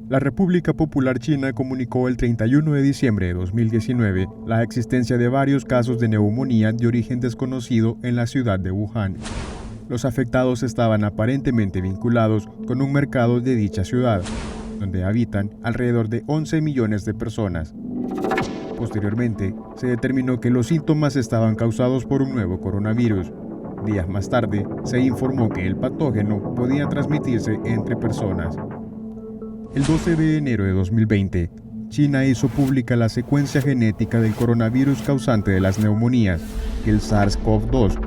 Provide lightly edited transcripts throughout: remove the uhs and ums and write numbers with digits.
La República Popular China comunicó el 31 de diciembre de 2019 la existencia de varios casos de neumonía de origen desconocido en la ciudad de Wuhan. Los afectados estaban aparentemente vinculados con un mercado de dicha ciudad, donde habitan alrededor de 11 millones de personas. Posteriormente, se determinó que los síntomas estaban causados por un nuevo coronavirus. Días más tarde, se informó que el patógeno podía transmitirse entre personas. El 12 de enero de 2020, China hizo pública la secuencia genética del coronavirus causante de las neumonías, el SARS-CoV-2,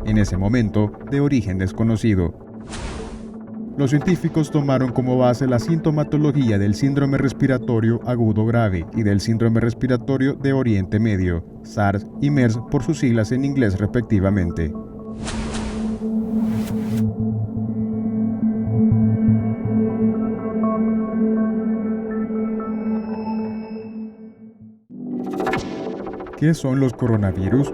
en ese momento de origen desconocido. Los científicos tomaron como base la sintomatología del síndrome respiratorio agudo grave y del síndrome respiratorio de Oriente Medio, SARS y MERS por sus siglas en inglés respectivamente. ¿Qué son los coronavirus?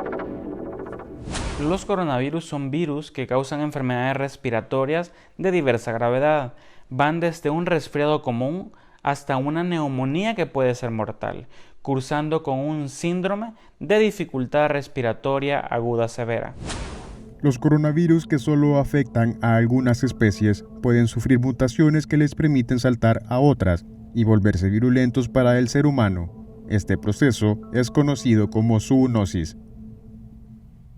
Los coronavirus son virus que causan enfermedades respiratorias de diversa gravedad. Van desde un resfriado común hasta una neumonía que puede ser mortal, cursando con un síndrome de dificultad respiratoria aguda severa. Los coronavirus que solo afectan a algunas especies pueden sufrir mutaciones que les permiten saltar a otras y volverse virulentos para el ser humano. Este proceso es conocido como zoonosis.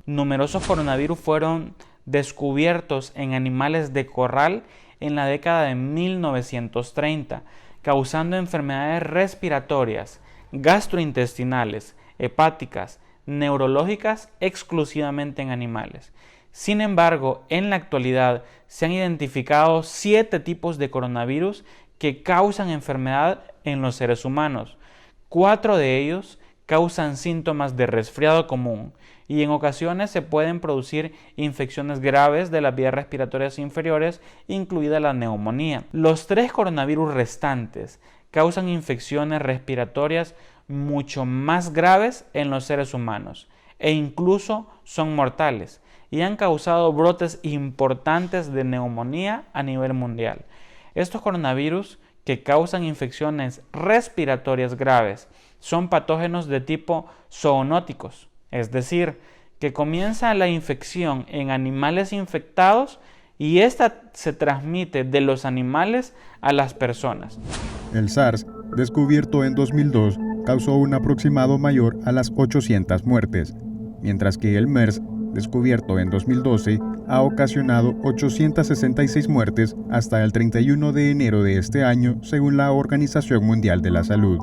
Numerosos coronavirus fueron descubiertos en animales de corral en la década de 1930, causando enfermedades respiratorias, gastrointestinales, hepáticas, neurológicas exclusivamente en animales. Sin embargo, en la actualidad se han identificado 7 tipos de coronavirus que causan enfermedad en los seres humanos. 4 de ellos causan síntomas de resfriado común y en ocasiones se pueden producir infecciones graves de las vías respiratorias inferiores, incluida la neumonía. Los 3 coronavirus restantes causan infecciones respiratorias mucho más graves en los seres humanos e incluso son mortales y han causado brotes importantes de neumonía a nivel mundial. Estos coronavirus que causan infecciones respiratorias graves son patógenos de tipo zoonóticos, es decir, que comienza la infección en animales infectados y esta se transmite de los animales a las personas. El SARS, descubierto en 2002, causó un aproximado mayor a las 800 muertes, mientras que el MERS, descubierto en 2012, ha ocasionado 866 muertes hasta el 31 de enero de este año, según la Organización Mundial de la Salud.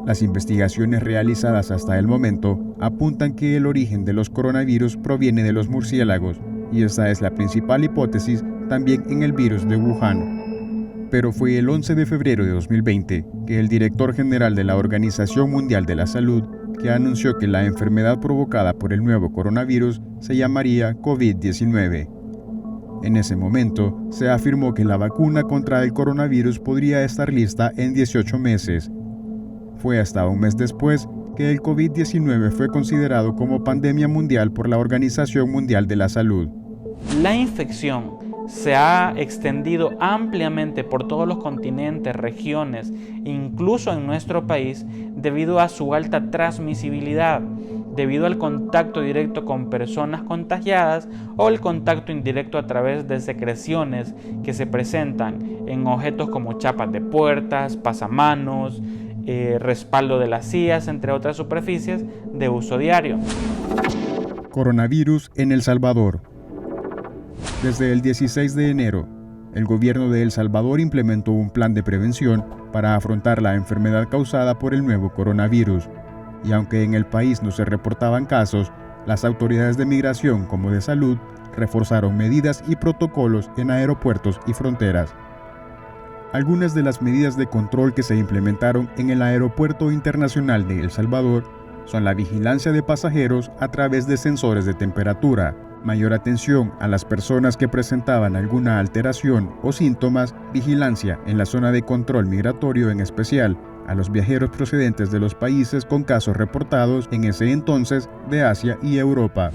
Las investigaciones realizadas hasta el momento apuntan que el origen de los coronavirus proviene de los murciélagos, y esa es la principal hipótesis también en el virus de Wuhan. Pero fue el 11 de febrero de 2020 que el director general de la Organización Mundial de la Salud que anunció que la enfermedad provocada por el nuevo coronavirus se llamaría COVID-19. En ese momento, se afirmó que la vacuna contra el coronavirus podría estar lista en 18 meses. Fue hasta un mes después que el COVID-19 fue considerado como pandemia mundial por la Organización Mundial de la Salud. La infección se ha extendido ampliamente por todos los continentes, regiones, incluso en nuestro país, debido a su alta transmisibilidad, debido al contacto directo con personas contagiadas o el contacto indirecto a través de secreciones que se presentan en objetos como chapas de puertas, pasamanos, respaldo de las sillas, entre otras superficies de uso diario. Coronavirus en El Salvador. Desde el 16 de enero, el gobierno de El Salvador implementó un plan de prevención para afrontar la enfermedad causada por el nuevo coronavirus. Y aunque en el país no se reportaban casos, las autoridades de migración como de salud reforzaron medidas y protocolos en aeropuertos y fronteras. Algunas de las medidas de control que se implementaron en el Aeropuerto Internacional de El Salvador son la vigilancia de pasajeros a través de sensores de temperatura, mayor atención a las personas que presentaban alguna alteración o síntomas, vigilancia en la zona de control migratorio, en especial a los viajeros procedentes de los países con casos reportados en ese entonces de Asia y Europa.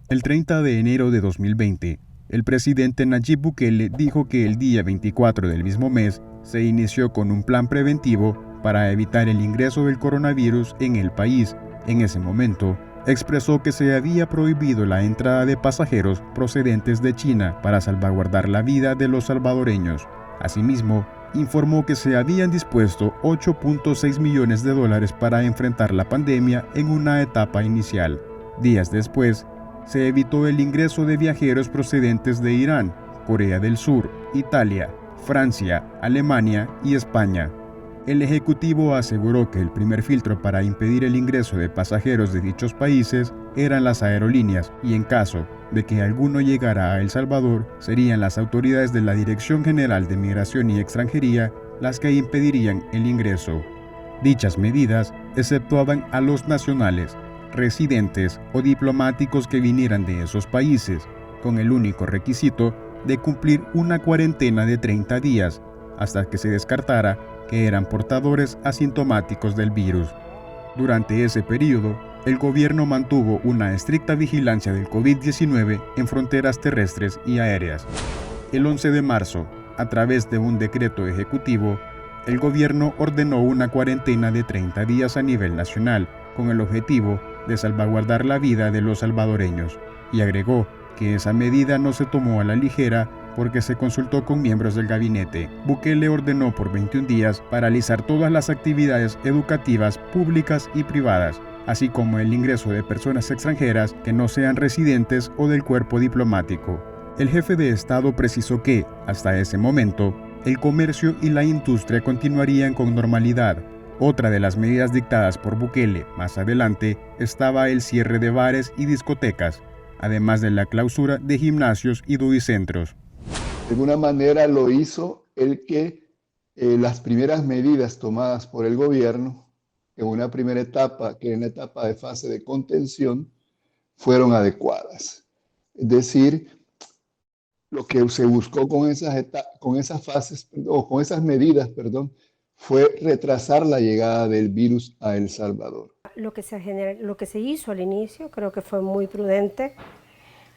El 30 de enero de 2020, El presidente Nayib Bukele dijo que el día 24 del mismo mes se inició con un plan preventivo para evitar el ingreso del coronavirus en el país. En ese momento, expresó que se había prohibido la entrada de pasajeros procedentes de China para salvaguardar la vida de los salvadoreños. Asimismo, informó que se habían dispuesto $8.6 millones para enfrentar la pandemia en una etapa inicial. Días después, se evitó el ingreso de viajeros procedentes de Irán, Corea del Sur, Italia, Francia, Alemania y España. El ejecutivo aseguró que el primer filtro para impedir el ingreso de pasajeros de dichos países eran las aerolíneas y en caso de que alguno llegara a El Salvador, serían las autoridades de la Dirección General de Migración y Extranjería las que impedirían el ingreso. Dichas medidas exceptuaban a los nacionales, residentes o diplomáticos que vinieran de esos países, con el único requisito de cumplir una cuarentena de 30 días, hasta que se descartara que eran portadores asintomáticos del virus. Durante ese periodo, el gobierno mantuvo una estricta vigilancia del COVID-19 en fronteras terrestres y aéreas. El 11 de marzo, a través de un decreto ejecutivo, el gobierno ordenó una cuarentena de 30 días a nivel nacional, con el objetivo de salvaguardar la vida de los salvadoreños, y agregó que esa medida no se tomó a la ligera porque se consultó con miembros del gabinete. Bukele ordenó por 21 días paralizar todas las actividades educativas públicas y privadas, así como el ingreso de personas extranjeras que no sean residentes o del cuerpo diplomático. El jefe de Estado precisó que, hasta ese momento, el comercio y la industria continuarían con normalidad. Otra de las medidas dictadas por Bukele más adelante estaba el cierre de bares y discotecas, además de la clausura de gimnasios y dudicentros. De alguna manera lo hizo el que las primeras medidas tomadas por el gobierno en una primera etapa, que es la etapa de fase de contención, fueron adecuadas. Es decir, lo que se buscó con esas medidas, fue retrasar la llegada del virus a El Salvador. Lo que se hizo al inicio creo que fue muy prudente.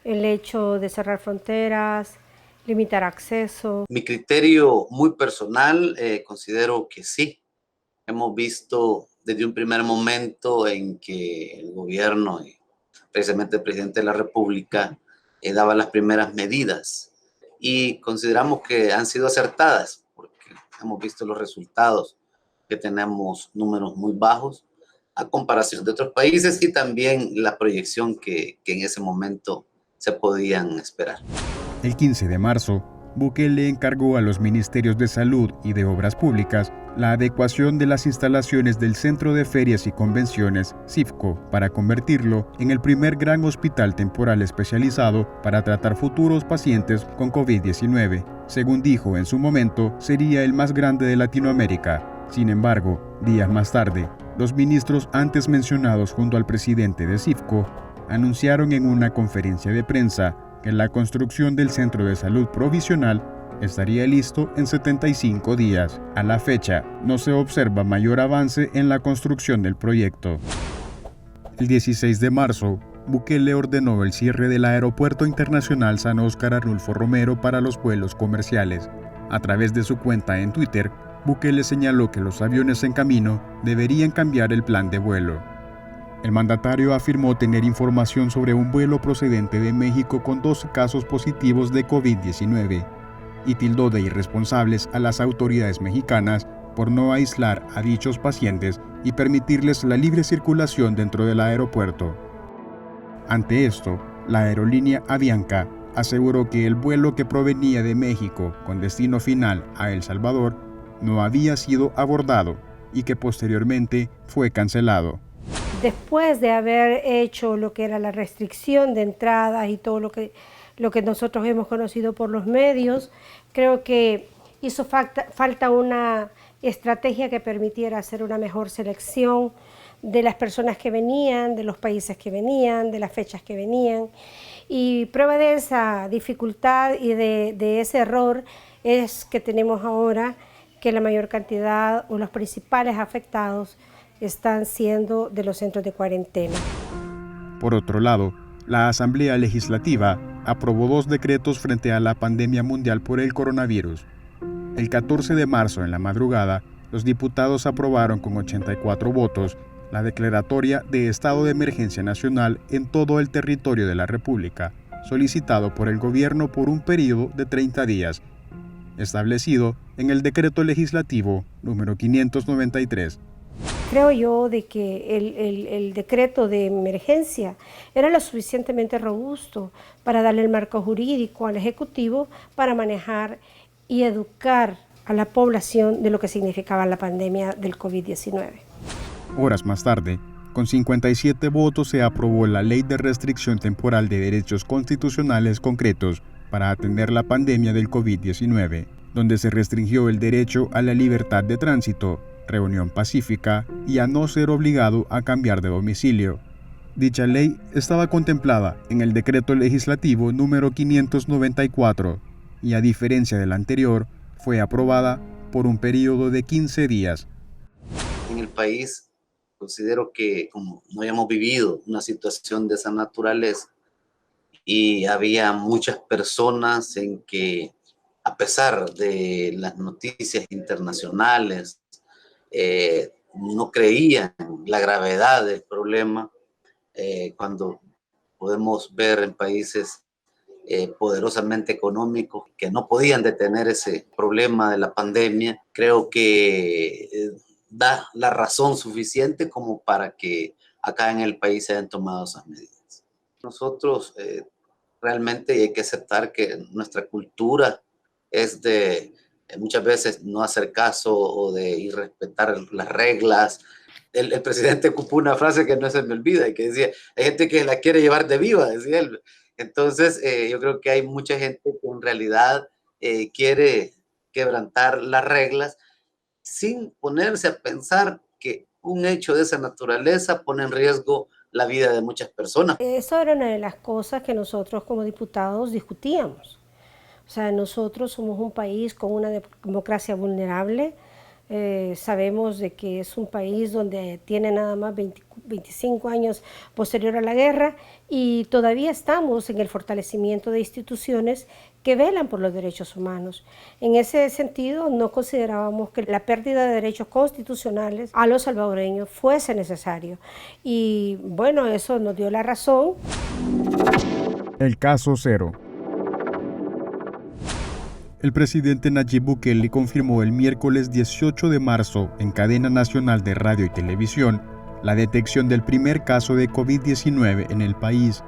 El hecho de cerrar fronteras, limitar acceso. Mi criterio muy personal, considero que sí. Hemos visto desde un primer momento en que el gobierno y precisamente el presidente de la República daba las primeras medidas y consideramos que han sido acertadas porque hemos visto los resultados, que tenemos números muy bajos a comparación de otros países y también la proyección que en ese momento se podían esperar. El 15 de marzo, Bukele encargó a los ministerios de Salud y de Obras Públicas la adecuación de las instalaciones del Centro de Ferias y Convenciones, CIFCO, para convertirlo en el primer gran hospital temporal especializado para tratar futuros pacientes con COVID-19. Según dijo en su momento, sería el más grande de Latinoamérica. Sin embargo, días más tarde, los ministros antes mencionados junto al presidente de CIFCO anunciaron en una conferencia de prensa que la construcción del centro de salud provisional estaría listo en 75 días. A la fecha, no se observa mayor avance en la construcción del proyecto. El 16 de marzo, Bukele ordenó el cierre del Aeropuerto Internacional San Óscar Arnulfo Romero para los vuelos comerciales. A través de su cuenta en Twitter, Bukele señaló que los aviones en camino deberían cambiar el plan de vuelo. El mandatario afirmó tener información sobre un vuelo procedente de México con 12 casos positivos de COVID-19 y tildó de irresponsables a las autoridades mexicanas por no aislar a dichos pacientes y permitirles la libre circulación dentro del aeropuerto. Ante esto, la aerolínea Avianca aseguró que el vuelo que provenía de México con destino final a El Salvador no había sido abordado y que posteriormente fue cancelado. Después de haber hecho lo que era la restricción de entradas y todo lo que nosotros hemos conocido por los medios, creo que hizo falta una estrategia que permitiera hacer una mejor selección de las personas que venían, de los países que venían, de las fechas que venían. Y prueba de esa dificultad y de ese error es que tenemos ahora que la mayor cantidad o los principales afectados están siendo de los centros de cuarentena. Por otro lado, la Asamblea Legislativa aprobó 2 decretos frente a la pandemia mundial por el coronavirus. El 14 de marzo, en la madrugada, los diputados aprobaron con 84 votos la declaratoria de estado de emergencia nacional en todo el territorio de la República, solicitado por el gobierno por un periodo de 30 días, establecido en el decreto legislativo número 593. Creo yo de que el decreto de emergencia era lo suficientemente robusto para darle el marco jurídico al Ejecutivo para manejar y educar a la población de lo que significaba la pandemia del COVID-19. Horas más tarde, con 57 votos se aprobó la Ley de Restricción Temporal de Derechos Constitucionales Concretos para atender la pandemia del COVID-19, donde se restringió el derecho a la libertad de tránsito, reunión pacífica y a no ser obligado a cambiar de domicilio. Dicha ley estaba contemplada en el Decreto Legislativo número 594 y, a diferencia del anterior, fue aprobada por un periodo de 15 días. En el país considero que como no habíamos vivido una situación de esa naturaleza y había muchas personas en que, a pesar de las noticias internacionales, no creían la gravedad del problema, cuando podemos ver en países poderosamente económicos que no podían detener ese problema de la pandemia, creo que da la razón suficiente como para que acá en el país se hayan tomado esas medidas. Nosotros realmente hay que aceptar que nuestra cultura es de muchas veces no hacer caso o de irrespetar las reglas. El presidente ocupó una frase que no se me olvida y que decía, hay gente que la quiere llevar de viva, decía él. Entonces, yo creo que hay mucha gente que en realidad quiere quebrantar las reglas sin ponerse a pensar que un hecho de esa naturaleza pone en riesgo la vida de muchas personas. Eso era una de las cosas que nosotros como diputados discutíamos. O sea, nosotros somos un país con una democracia vulnerable. Sabemos de que es un país donde tiene nada más 25 años posterior a la guerra y todavía estamos en el fortalecimiento de instituciones que velan por los derechos humanos. En ese sentido, no considerábamos que la pérdida de derechos constitucionales a los salvadoreños fuese necesario. Y bueno, eso nos dio la razón. El caso cero. El presidente Nayib Bukele confirmó el miércoles 18 de marzo en cadena nacional de radio y televisión la detección del primer caso de COVID-19 en el país.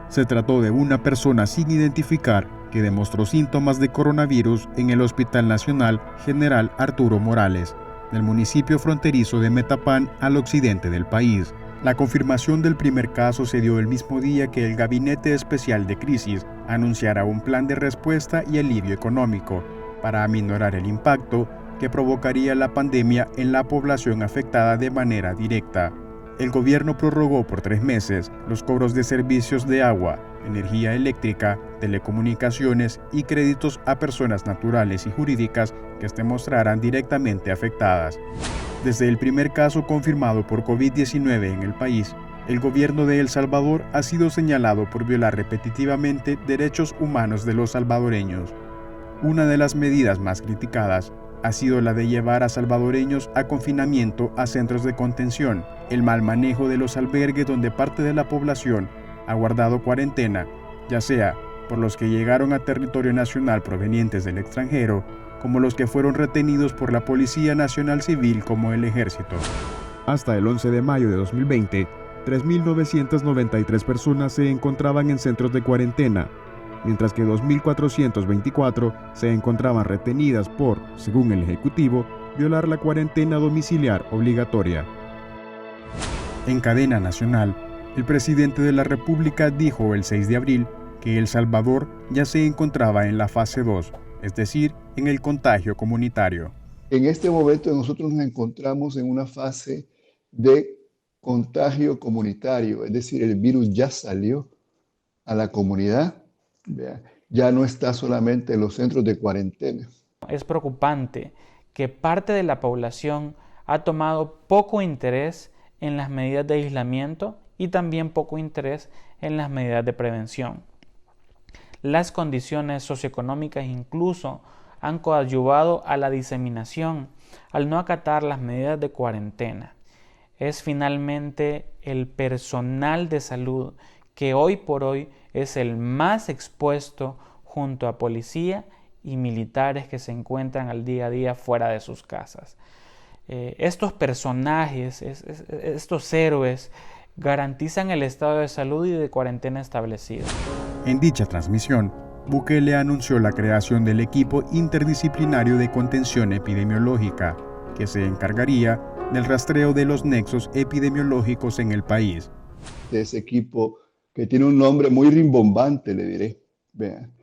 Se trató de una persona sin identificar que demostró síntomas de coronavirus en el Hospital Nacional General Arturo Morales, del municipio fronterizo de Metapán al occidente del país. La confirmación del primer caso se dio el mismo día que el Gabinete Especial de Crisis anunciara un plan de respuesta y alivio económico para aminorar el impacto que provocaría la pandemia en la población afectada de manera directa. El gobierno prorrogó por 3 meses los cobros de servicios de agua, energía eléctrica, telecomunicaciones y créditos a personas naturales y jurídicas que se mostraran directamente afectadas. Desde el primer caso confirmado por COVID-19 en el país, el gobierno de El Salvador ha sido señalado por violar repetitivamente derechos humanos de los salvadoreños. Una de las medidas más criticadas ha sido la de llevar a salvadoreños a confinamiento a centros de contención, el mal manejo de los albergues donde parte de la población ha guardado cuarentena, ya sea por los que llegaron a territorio nacional provenientes del extranjero, como los que fueron retenidos por la Policía Nacional Civil como el Ejército. Hasta el 11 de mayo de 2020, 3.993 personas se encontraban en centros de cuarentena, mientras que 2.424 se encontraban retenidas por, según el Ejecutivo, violar la cuarentena domiciliar obligatoria. En cadena nacional, el presidente de la República dijo el 6 de abril que El Salvador ya se encontraba en la fase 2, es decir, en el contagio comunitario. En este momento nosotros nos encontramos en una fase de contagio comunitario, es decir, el virus ya salió a la comunidad, ya no está solamente en los centros de cuarentena. Es preocupante que parte de la población ha tomado poco interés en las medidas de aislamiento y también poco interés en las medidas de prevención. las condiciones socioeconómicas incluso han coadyuvado a la diseminación al no acatar las medidas de cuarentena. Es finalmente el personal de salud que hoy por hoy es el más expuesto junto a policía y militares que se encuentran al día a día fuera de sus casas. Estos personajes, estos héroes, garantizan el estado de salud y de cuarentena establecido. En dicha transmisión, Bukele anunció la creación del equipo interdisciplinario de contención epidemiológica, que se encargaría del rastreo de los nexos epidemiológicos en el país. Ese equipo que tiene un nombre muy rimbombante, le diré. Vean,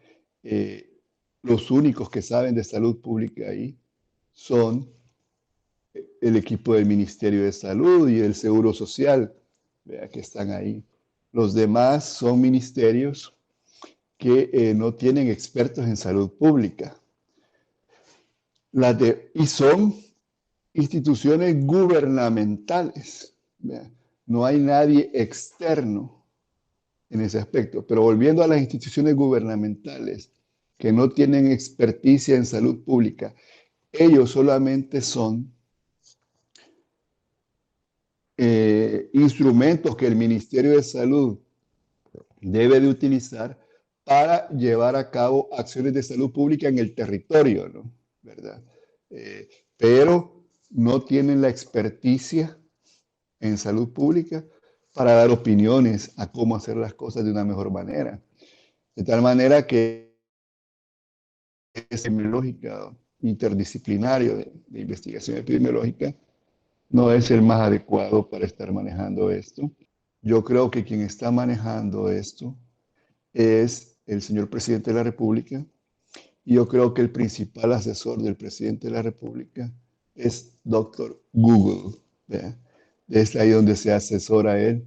los únicos que saben de salud pública ahí son el equipo del Ministerio de Salud y el Seguro Social, vean, que están ahí. Los demás son ministerios que no tienen expertos en salud pública. Y son instituciones gubernamentales. Vean, no hay nadie externo en ese aspecto. Pero volviendo a las instituciones gubernamentales que no tienen experticia en salud pública, ellos solamente son instrumentos que el Ministerio de Salud debe de utilizar para llevar a cabo acciones de salud pública en el territorio, ¿no? ¿Verdad? Pero no tienen la experticia en salud pública para dar opiniones a cómo hacer las cosas de una mejor manera. De tal manera que es epidemiológica, interdisciplinario de investigación epidemiológica, no es el más adecuado para estar manejando esto. Yo creo que quien está manejando esto es el señor presidente de la República, y yo creo que el principal asesor del presidente de la República es Dr. Google. ¿Ve? Es ahí donde se asesora él,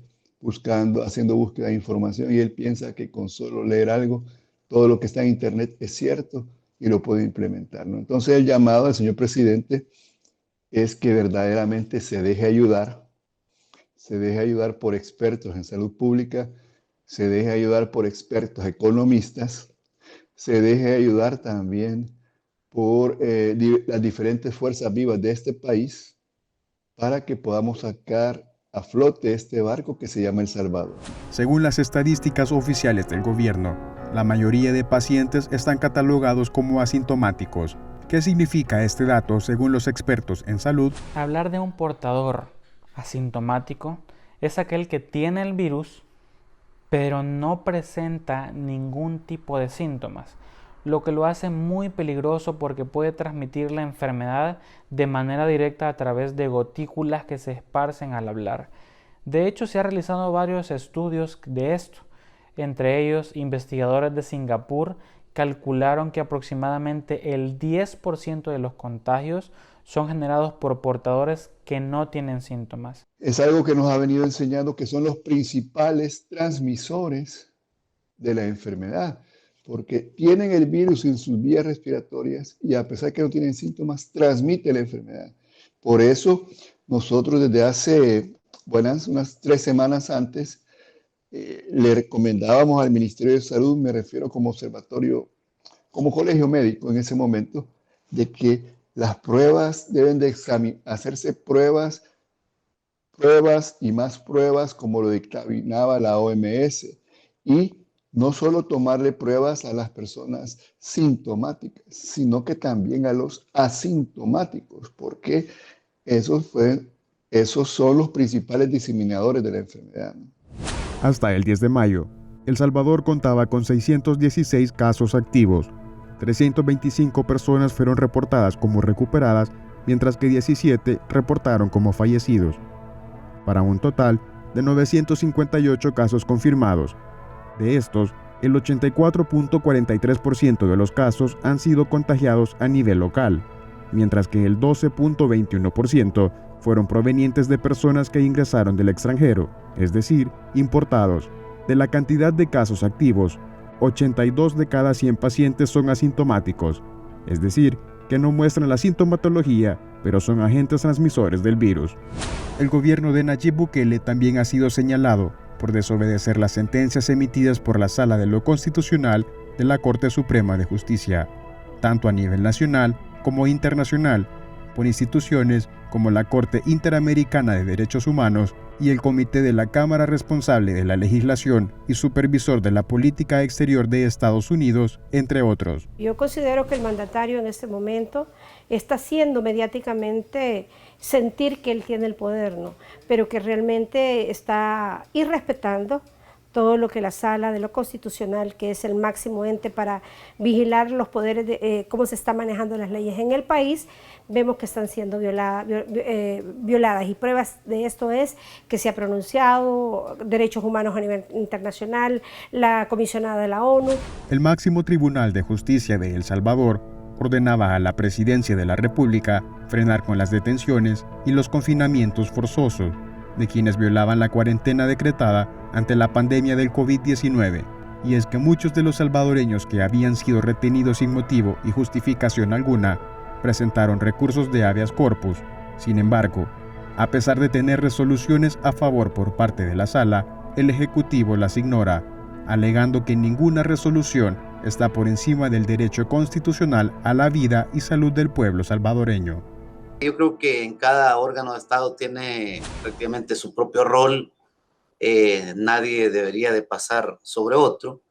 haciendo búsqueda de información, y él piensa que con solo leer algo, todo lo que está en Internet es cierto y lo puede implementar, ¿no? Entonces el llamado al señor presidente es que verdaderamente se deje ayudar por expertos en salud pública, se deje ayudar por expertos economistas, se deje ayudar también por las diferentes fuerzas vivas de este país para que podamos sacar a flote este barco que se llama El Salvador. Según las estadísticas oficiales del gobierno, la mayoría de pacientes están catalogados como asintomáticos. ¿Qué significa este dato según los expertos en salud? Hablar de un portador asintomático es aquel que tiene el virus, pero no presenta ningún tipo de síntomas, lo que lo hace muy peligroso porque puede transmitir la enfermedad de manera directa a través de gotículas que se esparcen al hablar. De hecho, se han realizado varios estudios de esto. Entre ellos, investigadores de Singapur calcularon que aproximadamente el 10% de los contagios son generados por portadores que no tienen síntomas. Es algo que nos ha venido enseñando que son los principales transmisores de la enfermedad, porque tienen el virus en sus vías respiratorias y a pesar que no tienen síntomas, transmite la enfermedad. Por eso nosotros desde hace unas 3 semanas antes le recomendábamos al Ministerio de Salud, me refiero como observatorio, como colegio médico en ese momento, de que las pruebas deben de hacerse pruebas y más pruebas como lo dictaminaba la OMS, y no solo tomarle pruebas a las personas sintomáticas, sino que también a los asintomáticos, porque esos son los principales diseminadores de la enfermedad. Hasta el 10 de mayo, El Salvador contaba con 616 casos activos. 325 personas fueron reportadas como recuperadas, mientras que 17 reportaron como fallecidos, para un total de 958 casos confirmados. De estos, el 84.43% de los casos han sido contagiados a nivel local, mientras que el 12.21% fueron provenientes de personas que ingresaron del extranjero, es decir, importados. De la cantidad de casos activos, 82 de cada 100 pacientes son asintomáticos, es decir, que no muestran la sintomatología, pero son agentes transmisores del virus. El gobierno de Nayib Bukele también ha sido señalado por desobedecer las sentencias emitidas por la Sala de lo Constitucional de la Corte Suprema de Justicia, tanto a nivel nacional como internacional, por instituciones como la Corte Interamericana de Derechos Humanos y el Comité de la Cámara responsable de la legislación y supervisor de la política exterior de Estados Unidos, entre otros. Yo considero que el mandatario en este momento está haciendo mediáticamente sentir que él tiene el poder, ¿no? Pero que realmente está irrespetando todo lo que la Sala de lo Constitucional, que es el máximo ente para vigilar los poderes, cómo se están manejando las leyes en el país, vemos que están siendo violadas. Y pruebas de esto es que se ha pronunciado derechos humanos a nivel internacional, la comisionada de la ONU. El máximo Tribunal de Justicia de El Salvador ordenaba a la Presidencia de la República frenar con las detenciones y los confinamientos forzosos de quienes violaban la cuarentena decretada ante la pandemia del COVID-19, y es que muchos de los salvadoreños que habían sido retenidos sin motivo y justificación alguna presentaron recursos de habeas corpus. Sin embargo, a pesar de tener resoluciones a favor por parte de la Sala, el Ejecutivo las ignora, alegando que ninguna resolución está por encima del derecho constitucional a la vida y salud del pueblo salvadoreño. Yo creo que en cada órgano de Estado tiene prácticamente su propio rol, nadie debería de pasar sobre otro,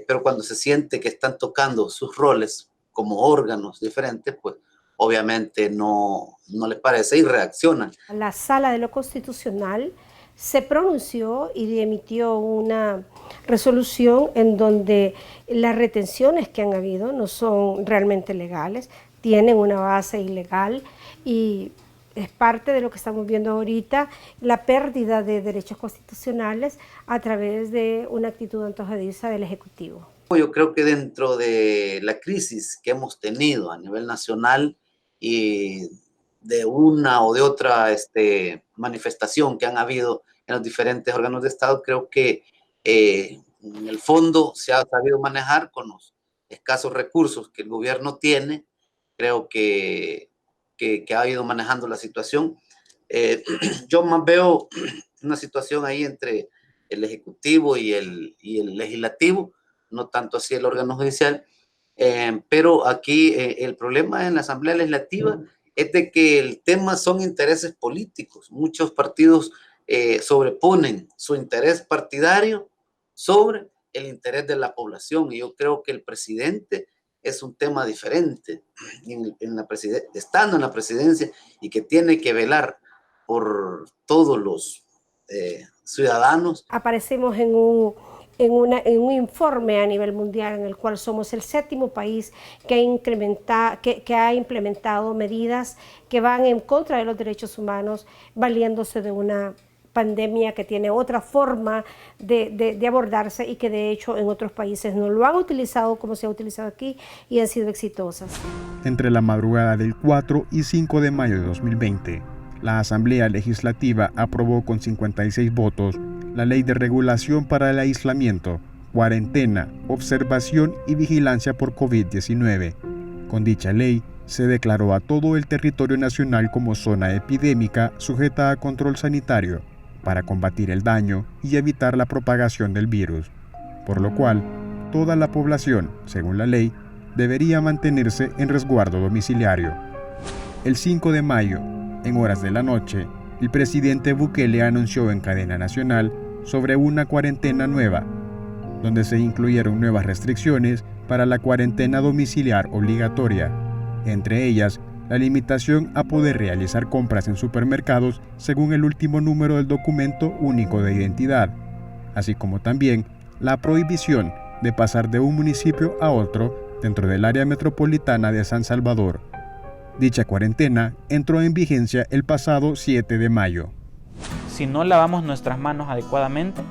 pero cuando se siente que están tocando sus roles como órganos diferentes, pues obviamente no les parece y reaccionan. La Sala de lo Constitucional se pronunció y emitió una resolución en donde las retenciones que han habido no son realmente legales, tienen una base ilegal y es parte de lo que estamos viendo ahorita, la pérdida de derechos constitucionales a través de una actitud antojadiza del Ejecutivo. Yo creo que dentro de la crisis que hemos tenido a nivel nacional y de una o de otra manifestación que han habido en los diferentes órganos de Estado, creo que en el fondo se ha sabido manejar con los escasos recursos que el gobierno tiene. Creo que ha ido manejando la situación. Yo más veo una situación ahí entre el Ejecutivo y el Legislativo, no tanto así el órgano judicial, pero aquí el problema en la Asamblea Legislativa es de que el tema son intereses políticos. Muchos partidos sobreponen su interés partidario sobre el interés de la población, y yo creo que el presidente es un tema diferente, estando en la presidencia, y que tiene que velar por todos los ciudadanos. Aparecemos en un informe a nivel mundial en el cual somos el 7º país que ha implementado medidas que van en contra de los derechos humanos, valiéndose de una pandemia que tiene otra forma de abordarse y que de hecho en otros países no lo han utilizado como se ha utilizado aquí y han sido exitosas. Entre la madrugada del 4 y 5 de mayo de 2020, la Asamblea Legislativa aprobó con 56 votos la Ley de Regulación para el Aislamiento, Cuarentena, Observación y Vigilancia por COVID-19. Con dicha ley, se declaró a todo el territorio nacional como zona epidémica sujeta a control sanitario para combatir el daño y evitar la propagación del virus, por lo cual toda la población, según la ley, debería mantenerse en resguardo domiciliario. El 5 de mayo, en horas de la noche, el presidente Bukele anunció en cadena nacional sobre una cuarentena nueva, donde se incluyeron nuevas restricciones para la cuarentena domiciliar obligatoria, entre ellas la limitación a poder realizar compras en supermercados según el último número del documento único de identidad, así como también la prohibición de pasar de un municipio a otro dentro del área metropolitana de San Salvador. Dicha cuarentena entró en vigencia el pasado 7 de mayo. Si no lavamos nuestras manos adecuadamente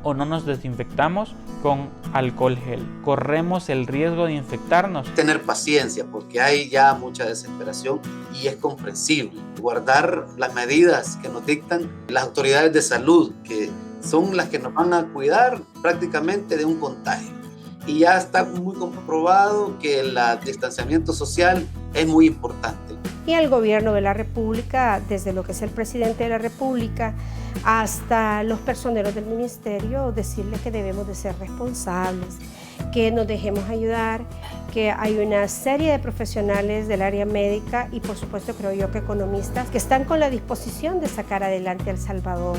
o no nos desinfectamos con alcohol gel, corremos el riesgo de infectarnos. Tener paciencia, porque hay ya mucha desesperación y es comprensible. Guardar las medidas que nos dictan las autoridades de salud, que son las que nos van a cuidar prácticamente de un contagio. Y ya está muy comprobado que el distanciamiento social es muy importante. Y el gobierno de la República, desde lo que es el presidente de la República hasta los personeros del ministerio, decirles que debemos de ser responsables, que nos dejemos ayudar, que hay una serie de profesionales del área médica y por supuesto creo yo que economistas que están con la disposición de sacar adelante a El Salvador.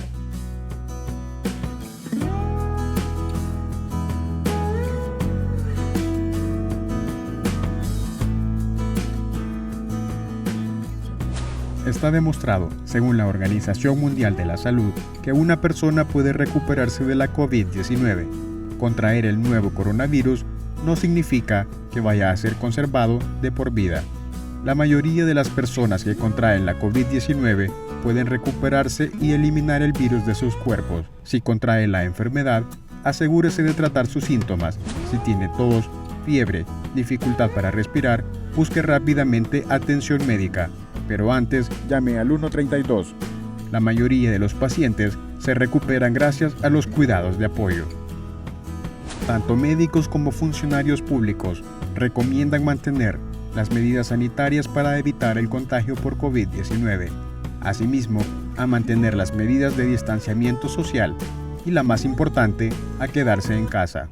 Está demostrado, según la Organización Mundial de la Salud, que una persona puede recuperarse de la COVID-19. Contraer el nuevo coronavirus no significa que vaya a ser conservado de por vida. La mayoría de las personas que contraen la COVID-19 pueden recuperarse y eliminar el virus de sus cuerpos. Si contrae la enfermedad, asegúrese de tratar sus síntomas. Si tiene tos, fiebre, dificultad para respirar, busque rápidamente atención médica. Pero antes, llame al 132. La mayoría de los pacientes se recuperan gracias a los cuidados de apoyo. Tanto médicos como funcionarios públicos recomiendan mantener las medidas sanitarias para evitar el contagio por COVID-19. Asimismo, a mantener las medidas de distanciamiento social y, la más importante, a quedarse en casa.